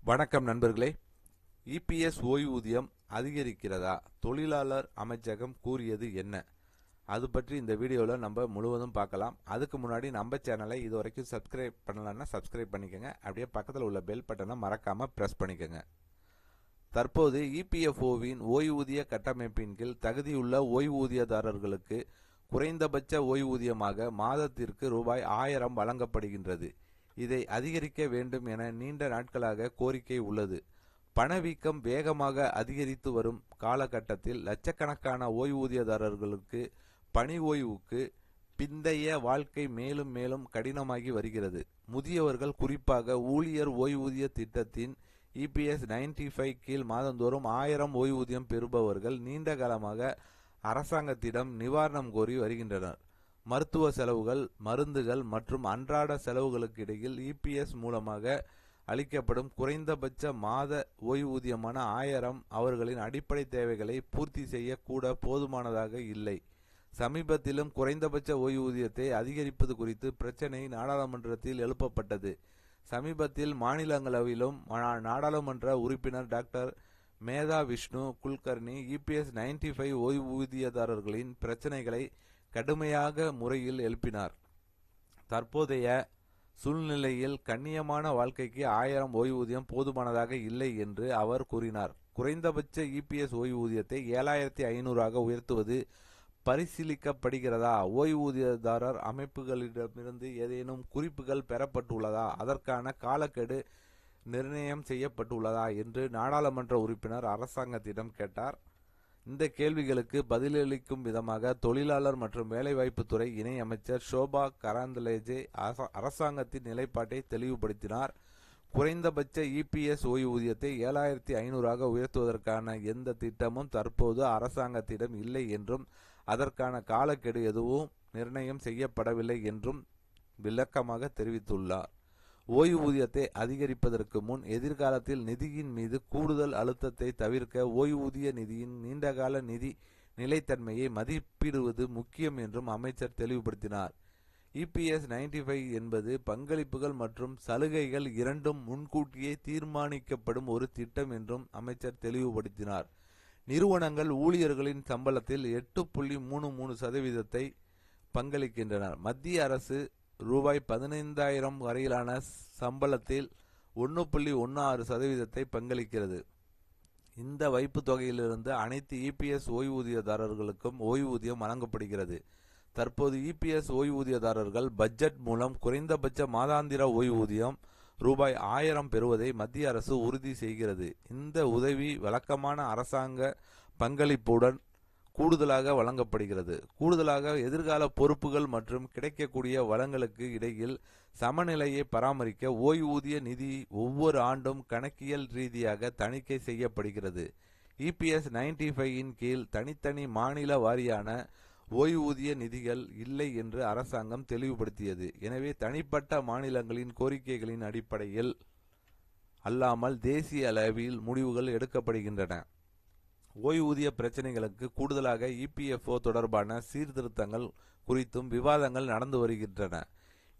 வணக்கம் நண்பர்களே. இபிஎஸ் ஓய்வூதியம் அதிகரிக்கிறதா? தொழிலாளர் அமைச்சகம் கூறியது என்ன? அது பற்றி இந்த வீடியோவில் நம்ம முழுவதும் பார்க்கலாம். அதுக்கு முன்னாடி நம்ம சேனலை இது வரைக்கும் சப்ஸ்கிரைப் பண்ணலன்னா சப்ஸ்கிரைப் பண்ணிக்கோங்க. அப்படியே பக்கத்தில் உள்ள பெல் பட்டனை மறக்காமல் ப்ரெஸ் பண்ணிக்கோங்க. தற்போது இபிஎஃப்ஓவின் ஓய்வூதிய கட்டமைப்பின் கீழ் தகுதியுள்ள ஓய்வூதியதாரர்களுக்கு குறைந்தபட்ச ஓய்வூதியமாக மாதத்திற்கு ரூபாய் 1000 வழங்கப்படுகின்றது. இதை அதிகரிக்க வேண்டும் என நீண்ட நாட்களாக கோரிக்கை உள்ளது. பணவீக்கம் வேகமாக அதிகரித்து வரும் காலகட்டத்தில் லட்சக்கணக்கான ஓய்வூதியதாரர்களுக்கு பணி ஓய்வுக்கு பிந்தைய வாழ்க்கை மேலும் மேலும் கடினமாகி வருகிறது. முதியவர்கள், குறிப்பாக ஊழியர் ஓய்வூதிய திட்டத்தின் இபிஎஸ் 95 கீழ் மாதந்தோறும் 1000 ஓய்வூதியம் பெறுபவர்கள் நீண்ட காலமாக அரசாங்கத்திடம் நிவாரணம் கோரி வருகின்றனர். மருத்துவ செலவுகள், மருந்துகள் மற்றும் அன்றாட செலவுகளுக்கு இடையில் இபிஎஸ் மூலமாக அளிக்கப்படும் குறைந்தபட்ச மாத ஓய்வூதியமான 1000 அவர்களின் அடிப்படை தேவைகளை பூர்த்தி செய்ய கூட போதுமானதாக இல்லை. சமீபத்திலும் குறைந்தபட்ச ஓய்வூதியத்தை அதிகரிப்பது குறித்து பிரச்சினை நாடாளுமன்றத்தில் எழுப்பப்பட்டது. சமீபத்தில் மாநிலங்களவையிலும் நாடாளுமன்ற உறுப்பினர் டாக்டர் மேதா விஷ்ணு குல்கர்னி இபிஎஸ் 95 ஓய்வூதியதாரர்களின் பிரச்சினைகளை கடுமையாக முறையில் எழுப்பினார். தற்போதைய சூழ்நிலையில் கண்ணியமான வாழ்க்கைக்கு 1000 ஓய்வூதியம் போதுமானதாக இல்லை என்று அவர் கூறினார். குறைந்தபட்ச இபிஎஸ் ஓய்வூதியத்தை 7500 உயர்த்துவது பரிசீலிக்கப்படுகிறதா? ஓய்வூதியதாரர் அமைப்புகளிடமிருந்து ஏதேனும் குறிப்புகள் பெறப்பட்டுள்ளதா? அதற்கான காலக்கெடு நிர்ணயம் செய்யப்பட்டுள்ளதா என்று நாடாளுமன்ற உறுப்பினர் அரசாங்கத்திடம் கேட்டார். இந்த கேள்விகளுக்கு பதிலளிக்கும் விதமாக தொழிலாளர் மற்றும் வேலைவாய்ப்புத்துறை இணை அமைச்சர் ஷோபா கராந்தலேஜே அரசாங்கத்தின் நிலைப்பாட்டை தெளிவுபடுத்தினார். குறைந்தபட்ச இபிஎஸ் ஓய்வூதியத்தை 7500 உயர்த்துவதற்கான எந்த திட்டமும் தற்போது அரசாங்கத்திடம் இல்லை என்றும் அதற்கான காலக்கெடு எதுவும் நிர்ணயம் செய்யப்படவில்லை என்றும் விளக்கமாக தெரிவித்துள்ளார். ஓய்வூதியத்தை அதிகரிப்பதற்கு முன் எதிர்காலத்தில் நிதியின் மீது கூடுதல் அழுத்தத்தை தவிர்க்க ஓய்வூதிய நிதியின் நீண்டகால நிதி நிலைத்தன்மையை மதிப்பிடுவது முக்கியம் என்றும் அமைச்சர் தெளிவுபடுத்தினார். இபிஎஸ் 95 என்பது பங்களிப்புகள் மற்றும் சலுகைகள் இரண்டும் முன்கூட்டியே தீர்மானிக்கப்படும் ஒரு திட்டம் என்றும் அமைச்சர் தெளிவுபடுத்தினார். நிறுவனங்கள் ஊழியர்களின் சம்பளத்தில் 8.33% பங்களிக்கின்றனர். மத்திய அரசு ரூபாய் 15,000 வரையிலான சம்பளத்தில் 1.16% பங்களிக்கிறது. இந்த வைப்பு தொகையிலிருந்து அனைத்து இபிஎஸ் ஓய்வூதியதாரர்களுக்கும் ஓய்வூதியம் வழங்கப்படுகிறது. தற்போது இபிஎஸ் ஓய்வூதியதாரர்கள் பட்ஜெட் மூலம் குறைந்தபட்ச மாதாந்திர ஓய்வூதியம் ரூபாய் 1000 பெறுவதை மத்திய அரசு உறுதி செய்கிறது. இந்த உதவி வழக்கமான அரசாங்க பங்களிப்புடன் கூடுதலாக வழங்கப்படுகிறது. கூடுதலாக எதிர்கால பொறுப்புகள் மற்றும் கிடைக்கக்கூடிய வளங்களுக்கு இடையில் சமநிலையை பராமரிக்க ஓய்வூதிய நிதி ஒவ்வொரு ஆண்டும் கணக்கியல் ரீதியாக தணிக்கை செய்யப்படுகிறது. இபிஎஸ் 95 கீழ் தனித்தனி மாநில வாரியான ஓய்வூதிய நிதிகள் இல்லை என்று அரசாங்கம் தெளிவுபடுத்தியது. எனவே தனிப்பட்ட மாநிலங்களின் கோரிக்கைகளின் அடிப்படையில் அல்லாமல் தேசிய அளவில் முடிவுகள் எடுக்கப்படுகின்றன. ஓய்வூதிய பிரச்சினைகளுக்கு கூடுதலாக இபிஎஃப்ஓ தொடர்பான சீர்திருத்தங்கள் குறித்தும் விவாதங்கள் நடந்து வருகின்றன.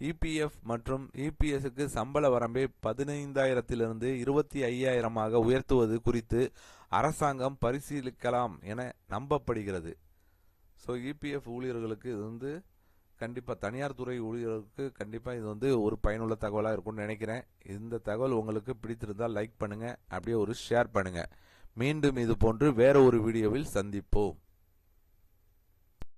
இபிஎஃப் மற்றும் இபிஎஸ்க்கு சம்பள வரம்பை 15,000 25,000 உயர்த்துவது குறித்து அரசாங்கம் பரிசீலிக்கலாம் என நம்பப்படுகிறது. ஸோ இபிஎஃப் ஊழியர்களுக்கு இது கண்டிப்பாக தனியார் துறை ஊழியர்களுக்கு கண்டிப்பாக இது ஒரு பயனுள்ள தகவலாக இருக்கும்னு நினைக்கிறேன். இந்த தகவல் உங்களுக்கு பிடித்திருந்தால் லைக் பண்ணுங்கள், அப்படியே ஒரு ஷேர் பண்ணுங்கள். மீண்டும் இது போன்று வேற ஒரு வீடியோவில் சந்திப்போம்.